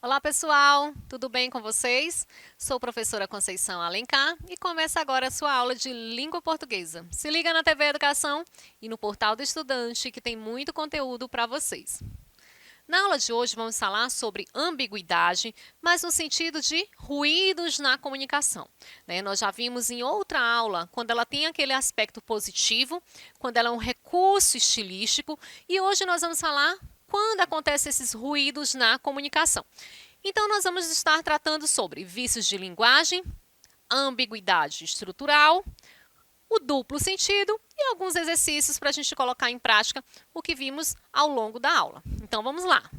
Olá pessoal, tudo bem com vocês? Sou professora Conceição Alencar e começa agora a sua aula de língua portuguesa. Se liga na TV Educação e no Portal do Estudante que tem muito conteúdo para vocês. Na aula de hoje vamos falar sobre ambiguidade, mas no sentido de ruídos na comunicação. Nós já vimos em outra aula quando ela tem aquele aspecto positivo, quando ela é um recurso estilístico, e hoje nós vamos falar quando acontecem esses ruídos na comunicação. Então, nós vamos estar tratando sobre vícios de linguagem, ambiguidade estrutural, o duplo sentido e alguns exercícios para a gente colocar em prática o que vimos ao longo da aula. Então, vamos lá.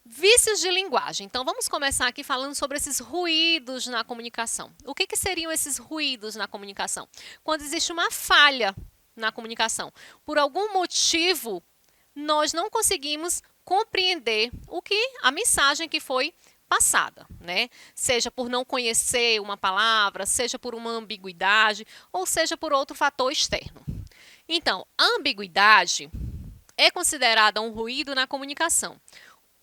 Vícios de linguagem. Então, vamos começar aqui falando sobre esses ruídos na comunicação. O que seriam esses ruídos na comunicação? Quando existe uma falha na comunicação. Por algum motivo, nós não conseguimos compreender a mensagem que foi passada, né? Seja por não conhecer uma palavra, seja por uma ambiguidade, ou seja por outro fator externo. Então, a ambiguidade é considerada um ruído na comunicação.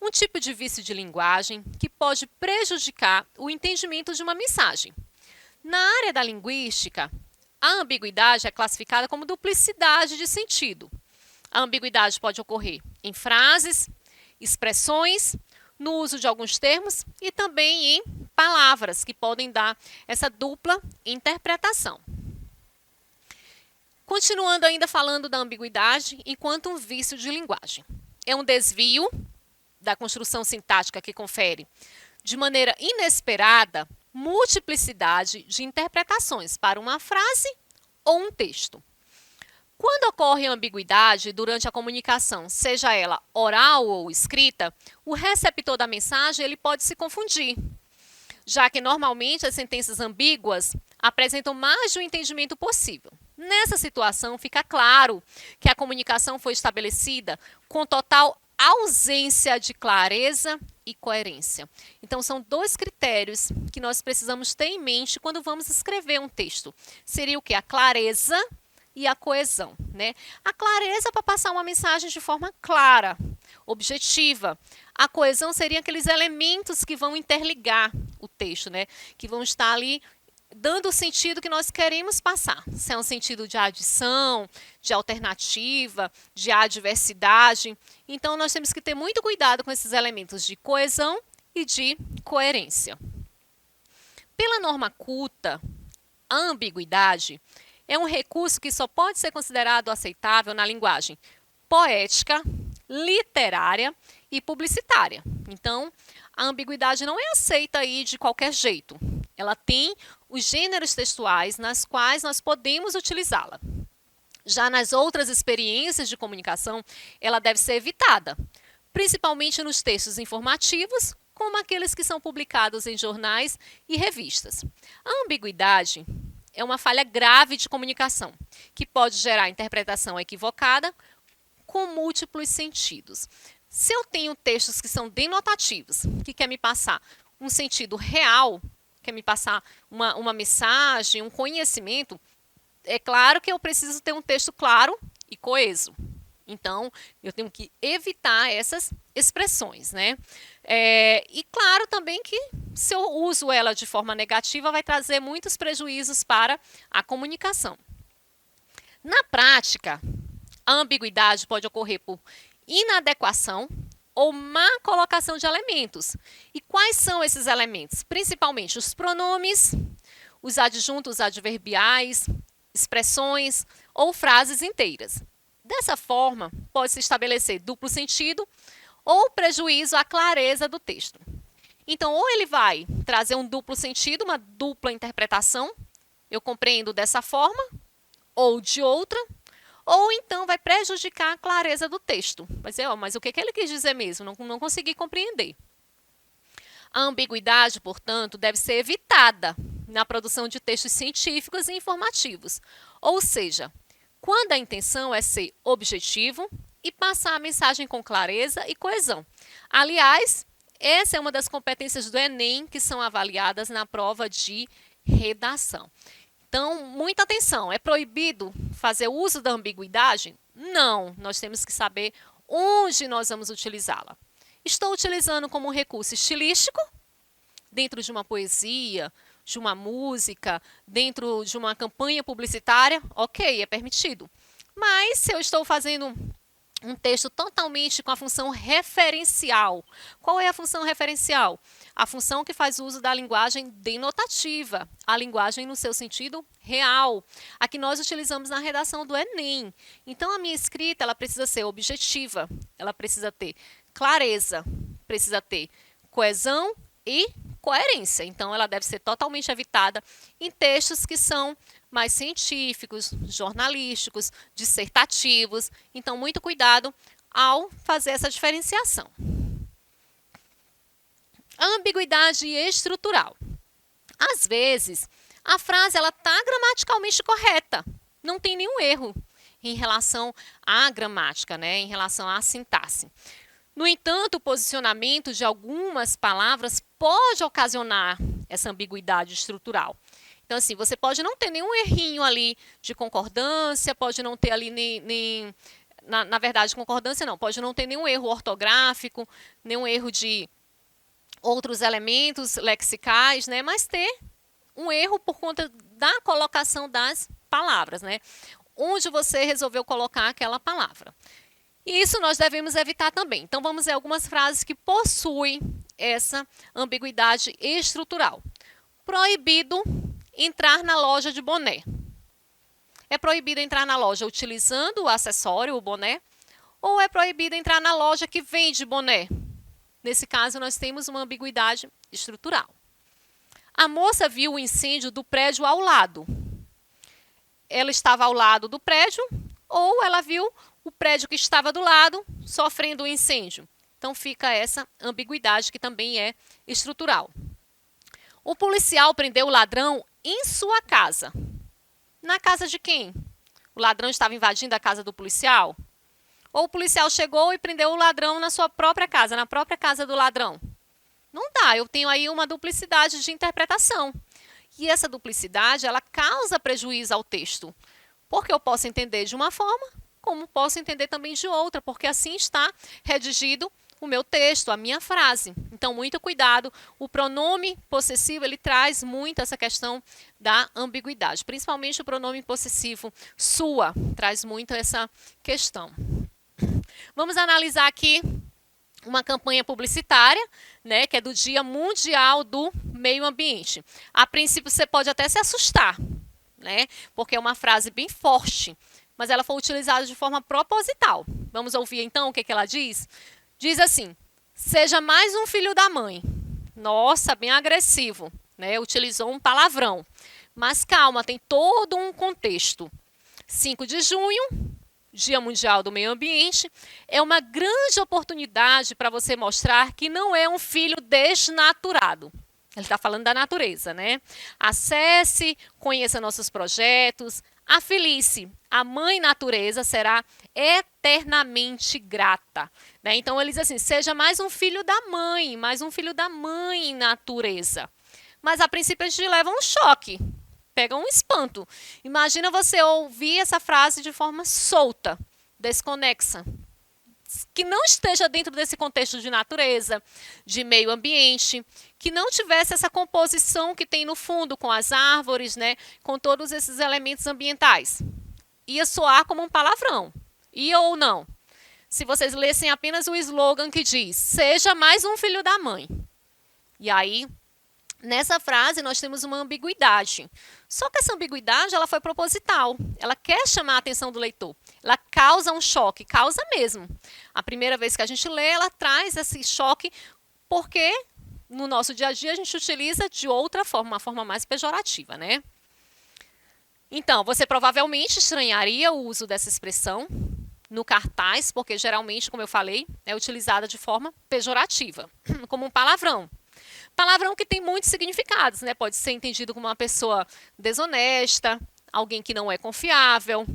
Um tipo de vício de linguagem que pode prejudicar o entendimento de uma mensagem. Na área da linguística, a ambiguidade é classificada como duplicidade de sentido. A ambiguidade pode ocorrer em frases, expressões, no uso de alguns termos e também em palavras, que podem dar essa dupla interpretação. Continuando ainda falando da ambiguidade enquanto um vício de linguagem. É um desvio da construção sintática que confere, de maneira inesperada, multiplicidade de interpretações para uma frase ou um texto. Quando ocorre ambiguidade durante a comunicação, seja ela oral ou escrita, o receptor da mensagem ele pode se confundir, já que normalmente as sentenças ambíguas apresentam mais de um entendimento possível. Nessa situação, fica claro que a comunicação foi estabelecida com total ausência de clareza e coerência. Então, são dois critérios que nós precisamos ter em mente quando vamos escrever um texto. Seria o que? A clareza e a coesão, né? A clareza para passar uma mensagem de forma clara, objetiva. A coesão seria aqueles elementos que vão interligar o texto, né? Que vão estar ali dando o sentido que nós queremos passar. Se é um sentido de adição, de alternativa, de adversidade. Então, nós temos que ter muito cuidado com esses elementos de coesão e de coerência. Pela norma culta, a ambiguidade é um recurso que só pode ser considerado aceitável na linguagem poética, literária e publicitária. Então, a ambiguidade não é aceita aí de qualquer jeito. Ela tem os gêneros textuais nas quais nós podemos utilizá-la. Já nas outras experiências de comunicação, ela deve ser evitada, principalmente nos textos informativos, como aqueles que são publicados em jornais e revistas. A ambiguidade é uma falha grave de comunicação, que pode gerar interpretação equivocada com múltiplos sentidos. Se eu tenho textos que são denotativos, que quer me passar um sentido real, quer me passar uma mensagem, um conhecimento, é claro que eu preciso ter um texto claro e coeso. Então, eu tenho que evitar essas expressões, né? E claro também que se eu uso ela de forma negativa, vai trazer muitos prejuízos para a comunicação. Na prática, a ambiguidade pode ocorrer por inadequação ou má colocação de elementos. E quais são esses elementos? Principalmente os pronomes, os adjuntos adverbiais, expressões ou frases inteiras. Dessa forma, pode-se estabelecer duplo sentido ou prejuízo à clareza do texto. Então, ou ele vai trazer um duplo sentido, uma dupla interpretação, eu compreendo dessa forma, ou de outra, ou então vai prejudicar a clareza do texto. Vai dizer, mas o que ele quis dizer mesmo? Não consegui compreender. A ambiguidade, portanto, deve ser evitada na produção de textos científicos e informativos. Ou seja, quando a intenção é ser objetivo e passar a mensagem com clareza e coesão. Aliás, Essa é uma das competências do Enem que são avaliadas na prova de redação. Então, muita atenção. É proibido fazer uso da ambiguidade? Não. Nós temos que saber onde nós vamos utilizá-la. Estou utilizando como um recurso estilístico, dentro de uma poesia, de uma música, dentro de uma campanha publicitária, ok, é permitido. Mas se eu estou fazendo um texto totalmente com a função referencial. Qual é a função referencial? A função que faz uso da linguagem denotativa, a linguagem no seu sentido real, a que nós utilizamos na redação do Enem. Então, a minha escrita ela precisa ser objetiva, ela precisa ter clareza, precisa ter coesão e coerência. Então, ela deve ser totalmente evitada em textos que são mais científicos, jornalísticos, dissertativos. Então, muito cuidado ao fazer essa diferenciação. A ambiguidade estrutural. Às vezes, a frase está gramaticalmente correta, não tem nenhum erro em relação à gramática, né? Em relação à sintaxe. No entanto, o posicionamento de algumas palavras pode ocasionar essa ambiguidade estrutural. Então, assim, você pode não ter nenhum errinho ali de concordância, pode não ter ali nem na verdade, concordância não, pode não ter nenhum erro ortográfico, nenhum erro de outros elementos lexicais, né? Mas ter um erro por conta da colocação das palavras, né? Onde você resolveu colocar aquela palavra. E isso nós devemos evitar também. Então, vamos ver algumas frases que possuem essa ambiguidade estrutural. Proibido entrar na loja de boné. É proibido entrar na loja utilizando o acessório, o boné, ou é proibido entrar na loja que vende boné? Nesse caso, nós temos uma ambiguidade estrutural. A moça viu o incêndio do prédio ao lado. Ela estava ao lado do prédio ou ela viu o prédio que estava do lado sofrendo um incêndio? Então, fica essa ambiguidade que também é estrutural. O policial prendeu o ladrão em sua casa. Na casa de quem? O ladrão estava invadindo a casa do policial? Ou o policial chegou e prendeu o ladrão na sua própria casa, na própria casa do ladrão? Não dá, eu tenho aí uma duplicidade de interpretação. E essa duplicidade, ela causa prejuízo ao texto. Porque eu posso entender de uma forma, como posso entender também de outra, porque assim está redigido o meu texto, a minha frase. Então, muito cuidado. O pronome possessivo, ele traz muito essa questão da ambiguidade. Principalmente o pronome possessivo sua, traz muito essa questão. Vamos analisar aqui uma campanha publicitária, né, que é do Dia Mundial do Meio Ambiente. A princípio, você pode até se assustar, né, porque é uma frase bem forte, mas ela foi utilizada de forma proposital. Vamos ouvir, então, o que ela diz? Diz assim, seja mais um filho da mãe. Nossa, bem agressivo, né? Utilizou um palavrão. Mas calma, tem todo um contexto. 5 de junho, Dia Mundial do Meio Ambiente, é uma grande oportunidade para você mostrar que não é um filho desnaturado. Ele está falando da natureza, né? Acesse, conheça nossos projetos, afilie-se. A mãe natureza será eternamente grata. Né? Então, ele diz assim, seja mais um filho da mãe, mais um filho da mãe natureza. Mas, a princípio, a gente leva um choque, pega um espanto. Imagina você ouvir essa frase de forma solta, desconexa, que não esteja dentro desse contexto de natureza, de meio ambiente, que não tivesse essa composição que tem no fundo com as árvores, né, com todos esses elementos ambientais. Ia soar como um palavrão. Ia ou não? Se vocês lessem apenas o slogan que diz, seja mais um filho da mãe. E aí, nessa frase, nós temos uma ambiguidade. Só que essa ambiguidade ela foi proposital. Ela quer chamar a atenção do leitor. Ela causa um choque, causa mesmo. A primeira vez que a gente lê, ela traz esse choque porque no nosso dia a dia a gente utiliza de outra forma, uma forma mais pejorativa, né? Então, você provavelmente estranharia o uso dessa expressão no cartaz, porque geralmente, como eu falei, é utilizada de forma pejorativa, como um palavrão. Palavrão que tem muitos significados, né? Pode ser entendido como uma pessoa desonesta, alguém que não é confiável.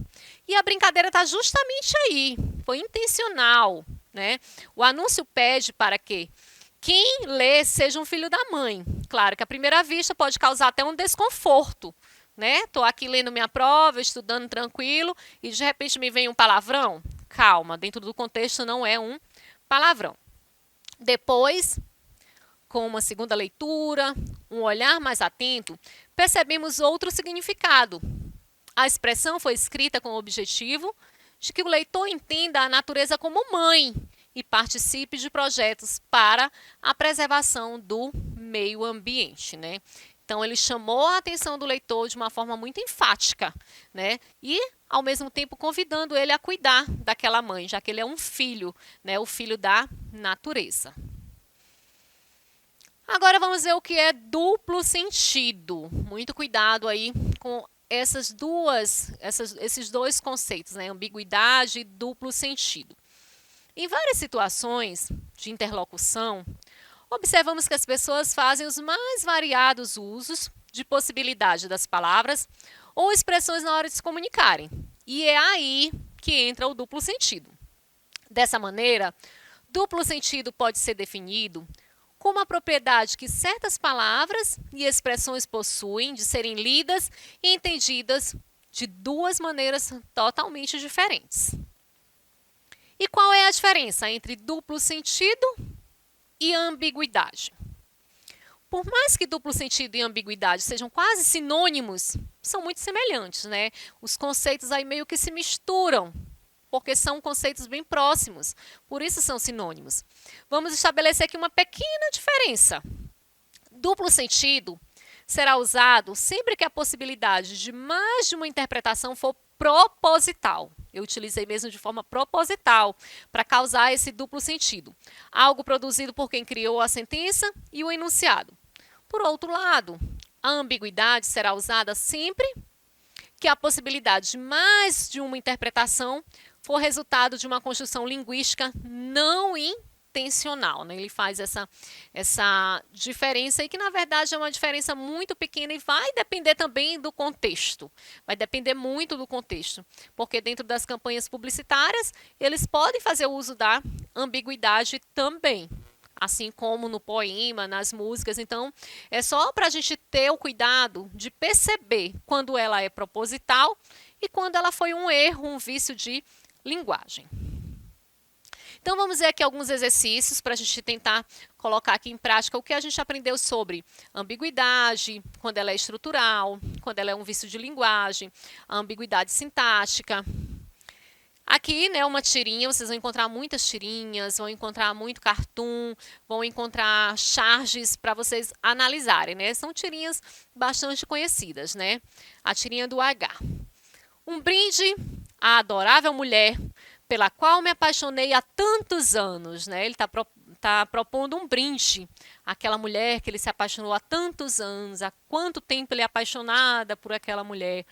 E a brincadeira está justamente aí, foi intencional, né? O anúncio pede para quê? quem lê seja um filho da mãe. Claro que à primeira vista pode causar até um desconforto, né? Estou aqui lendo minha prova, estudando tranquilo, e de repente me vem um palavrão. Calma, dentro do contexto não é um palavrão. Depois, com uma segunda leitura, um olhar mais atento, percebemos outro significado. A expressão foi escrita com o objetivo de que o leitor entenda a natureza como mãe e participe de projetos para a preservação do meio ambiente, né? Então, ele chamou a atenção do leitor de uma forma muito enfática, né? E, ao mesmo tempo, convidando ele a cuidar daquela mãe, já que ele é um filho, né? O filho da natureza. Agora, vamos ver o que é duplo sentido. Muito cuidado aí com esses dois conceitos, né? Ambiguidade e duplo sentido. Em várias situações de interlocução, observamos que as pessoas fazem os mais variados usos de possibilidade das palavras ou expressões na hora de se comunicarem. E é aí que entra o duplo sentido. Dessa maneira, duplo sentido pode ser definido como a propriedade que certas palavras e expressões possuem de serem lidas e entendidas de duas maneiras totalmente diferentes. E qual é a diferença entre duplo sentido e ambiguidade? Por mais que duplo sentido e ambiguidade sejam quase sinônimos, são muito semelhantes, né? Os conceitos aí meio que se misturam, porque são conceitos bem próximos, por isso são sinônimos. Vamos estabelecer aqui uma pequena diferença. Duplo sentido será usado sempre que a possibilidade de mais de uma interpretação for proposital. Eu utilizei mesmo de forma proposital para causar esse duplo sentido. Algo produzido por quem criou a sentença e o enunciado. Por outro lado, a ambiguidade será usada sempre que a possibilidade de mais de uma interpretação for resultado de uma construção linguística não intencional, né? Ele faz essa diferença aí, que na verdade é uma diferença muito pequena e vai depender também do contexto. Vai depender muito do contexto, porque dentro das campanhas publicitárias, eles podem fazer uso da ambiguidade também, assim como no poema, nas músicas. Então, é só para a gente ter o cuidado de perceber quando ela é proposital e quando ela foi um erro, um vício de linguagem. Então, vamos ver aqui alguns exercícios para a gente tentar colocar aqui em prática o que a gente aprendeu sobre ambiguidade, quando ela é estrutural, quando ela é um vício de linguagem, a ambiguidade sintática. Aqui, né, uma tirinha, vocês vão encontrar muitas tirinhas, vão encontrar muito cartoon, vão encontrar charges para vocês analisarem, né? São tirinhas bastante conhecidas, né? A tirinha do H. Um brinde à adorável mulher pela qual me apaixonei há tantos anos, né? Ele está propondo um brinde àquela mulher que ele se apaixonou há tantos anos, há quanto tempo ele é apaixonada por aquela mulher.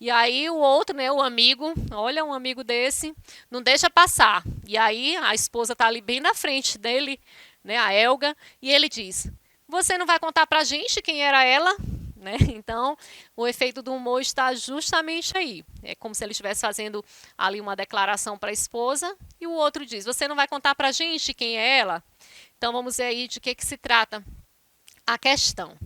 E aí o outro, né, o amigo, olha, um amigo desse, não deixa passar. E aí a esposa está ali bem na frente dele, né, a Helga, e ele diz: você não vai contar pra gente quem era ela? Né? Então, o efeito do humor está justamente aí. É como se ele estivesse fazendo ali uma declaração para a esposa e o outro diz: você não vai contar para a gente quem é ela? Então, vamos ver aí de que se trata a questão.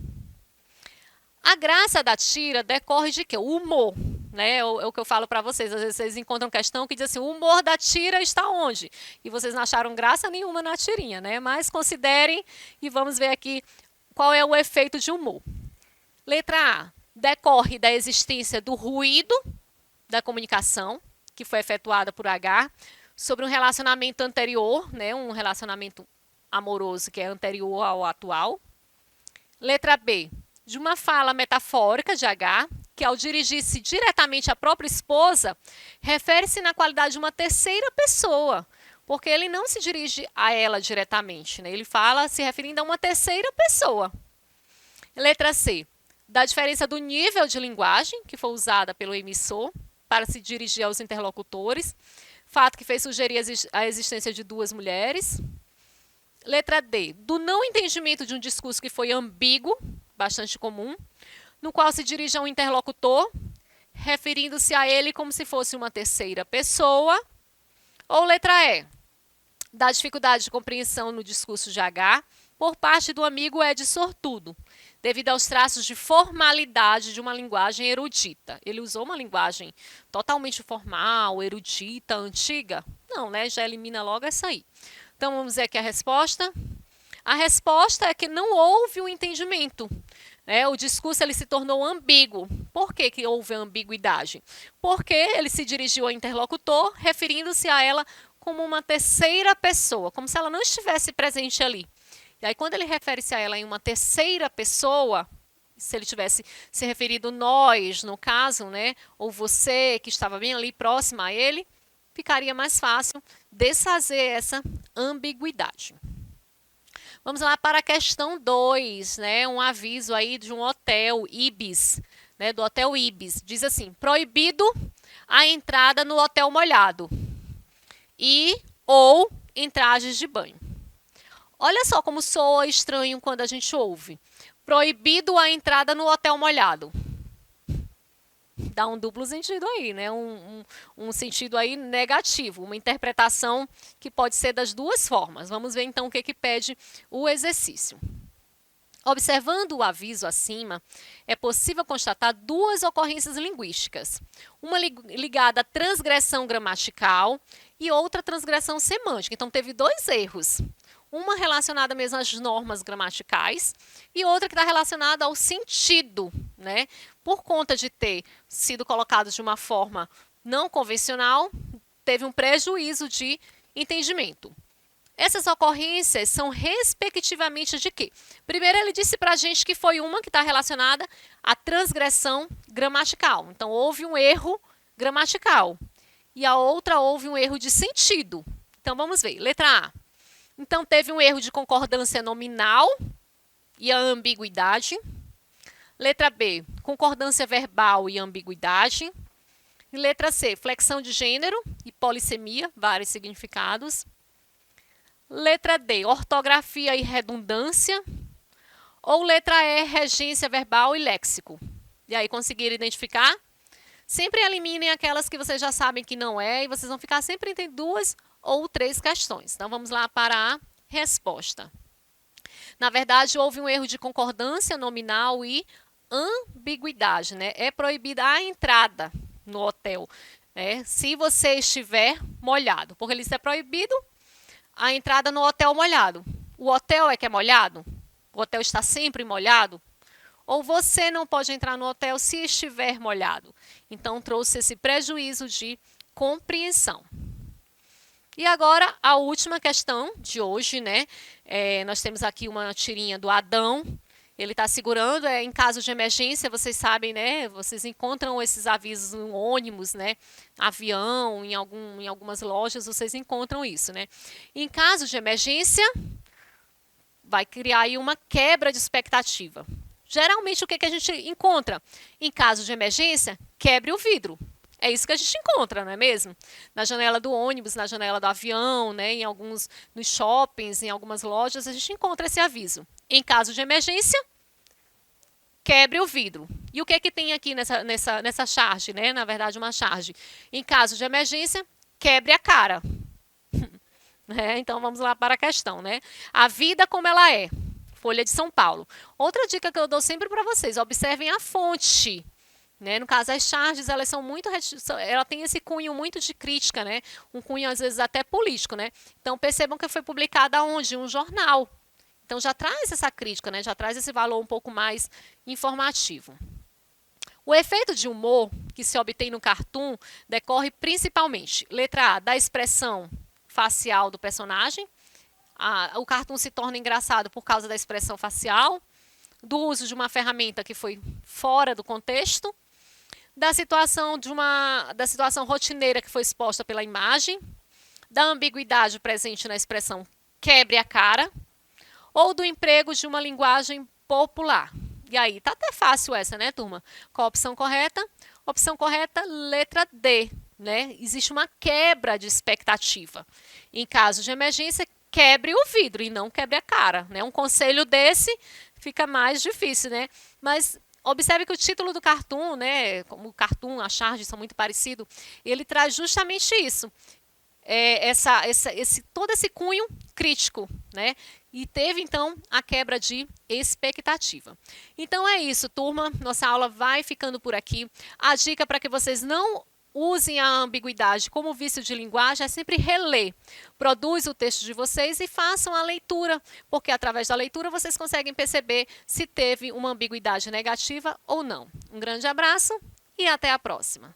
A graça da tira decorre de quê? O humor. Né? É o que eu falo para vocês. Às vezes vocês encontram questão que diz assim: o humor da tira está onde? E vocês não acharam graça nenhuma na tirinha, né? Mas considerem e vamos ver aqui qual é o efeito de humor. Letra A, decorre da existência do ruído da comunicação, que foi efetuada por H, sobre um relacionamento anterior, né, um relacionamento amoroso que é anterior ao atual. Letra B, de uma fala metafórica de H, que ao dirigir-se diretamente à própria esposa, refere-se na qualidade de uma terceira pessoa, porque ele não se dirige a ela diretamente, né, ele fala se referindo a uma terceira pessoa. Letra C, da diferença do nível de linguagem que foi usada pelo emissor para se dirigir aos interlocutores, fato que fez sugerir a existência de duas mulheres. Letra D, do não entendimento de um discurso que foi ambíguo, bastante comum, no qual se dirige a um interlocutor, referindo-se a ele como se fosse uma terceira pessoa. Ou letra E, da dificuldade de compreensão no discurso de H, por parte do amigo é de sortudo, devido aos traços de formalidade de uma linguagem erudita. Ele usou uma linguagem totalmente formal, erudita, antiga? Não, né? Já elimina logo essa aí. Então, vamos ver aqui a resposta. A resposta é que não houve um entendimento. O discurso ele se tornou ambíguo. Por que, que houve ambiguidade? Porque ele se dirigiu ao interlocutor, referindo-se a ela como uma terceira pessoa, como se ela não estivesse presente ali. E aí, quando ele refere-se a ela em uma terceira pessoa, se ele tivesse se referido nós, no caso, né, ou você que estava bem ali próxima a ele, ficaria mais fácil desfazer essa ambiguidade. Vamos lá para a questão 2, né? Um aviso aí de um hotel Ibis, né? Do hotel Ibis. Diz assim: proibido a entrada no hotel molhado e ou em trajes de banho. Olha só como soa estranho quando a gente ouve. Proibido a entrada no hotel molhado. Dá um duplo sentido aí, né? Um sentido aí negativo, uma interpretação que pode ser das duas formas. Vamos ver então o que pede o exercício. Observando o aviso acima, é possível constatar duas ocorrências linguísticas. Uma ligada à transgressão gramatical e outra transgressão semântica. Então, teve dois erros. Uma relacionada mesmo às normas gramaticais e outra que está relacionada ao sentido, né? Por conta de ter sido colocado de uma forma não convencional, teve um prejuízo de entendimento. Essas ocorrências são respectivamente de quê? Primeiro, ele disse para a gente que foi uma que está relacionada à transgressão gramatical. Então, houve um erro gramatical. E a outra, houve um erro de sentido. Então, vamos ver. Letra A. Então, teve um erro de concordância nominal e a ambiguidade. Letra B, concordância verbal e ambiguidade. E letra C, flexão de gênero e polissemia, vários significados. Letra D, ortografia e redundância. Ou letra E, regência verbal e léxico. E aí, conseguiram identificar? Sempre eliminem aquelas que vocês já sabem que não é e vocês vão ficar sempre entre duas ou três questões. Então, vamos lá para a resposta. Na verdade, houve um erro de concordância nominal e ambiguidade, né? É proibida a entrada no hotel, né? Se você estiver molhado, porque isso é proibido a entrada no hotel molhado. O hotel é que é molhado? O hotel está sempre molhado? Ou você não pode entrar no hotel se estiver molhado? Então, trouxe esse prejuízo de compreensão. E agora, a última questão de hoje, né? Nós temos aqui uma tirinha do Adão. Ele está segurando, em caso de emergência, vocês sabem, né? Vocês encontram esses avisos no ônibus, né? Avião, em algumas lojas, vocês encontram isso, né? Em caso de emergência, vai criar aí uma quebra de expectativa. Geralmente, o que a gente encontra? Em caso de emergência, quebre o vidro. É isso que a gente encontra, não é mesmo? Na janela do ônibus, na janela do avião, né? Nos shoppings, em algumas lojas, a gente encontra esse aviso. Em caso de emergência, quebre o vidro. E o que tem aqui nessa charge, né? Na verdade, uma charge. Em caso de emergência, quebre a cara. Então, vamos lá para a questão, né? A vida como ela é. Folha de São Paulo. Outra dica que eu dou sempre para vocês, observem a fonte. Né? No caso, as charges, elas são muito, ela tem esse cunho muito de crítica, né? Um cunho, às vezes, até político, né? Então, percebam que foi publicada onde? Um jornal. Então, já traz essa crítica, né? Já traz esse valor um pouco mais informativo. O efeito de humor que se obtém no cartoon decorre principalmente, letra A, da expressão facial do personagem. O cartoon se torna engraçado por causa da expressão facial, do uso de uma ferramenta que foi fora do contexto, da situação rotineira que foi exposta pela imagem, da ambiguidade presente na expressão quebre a cara, ou do emprego de uma linguagem popular. E aí, tá até fácil essa, né, turma? Qual a opção correta? Opção correta, letra D, né? Existe uma quebra de expectativa. Em caso de emergência, quebre o vidro e não quebre a cara, né? Um conselho desse fica mais difícil, né? Mas observe que o título do cartoon, né, como o cartoon, a charge são muito parecidos, ele traz justamente isso. todo esse cunho crítico, né? E teve, então, a quebra de expectativa. Então é isso, turma. Nossa aula vai ficando por aqui. A dica para que vocês não usem a ambiguidade como vício de linguagem é sempre reler. Produz o texto de vocês e façam a leitura, porque através da leitura vocês conseguem perceber se teve uma ambiguidade negativa ou não. Um grande abraço e até a próxima.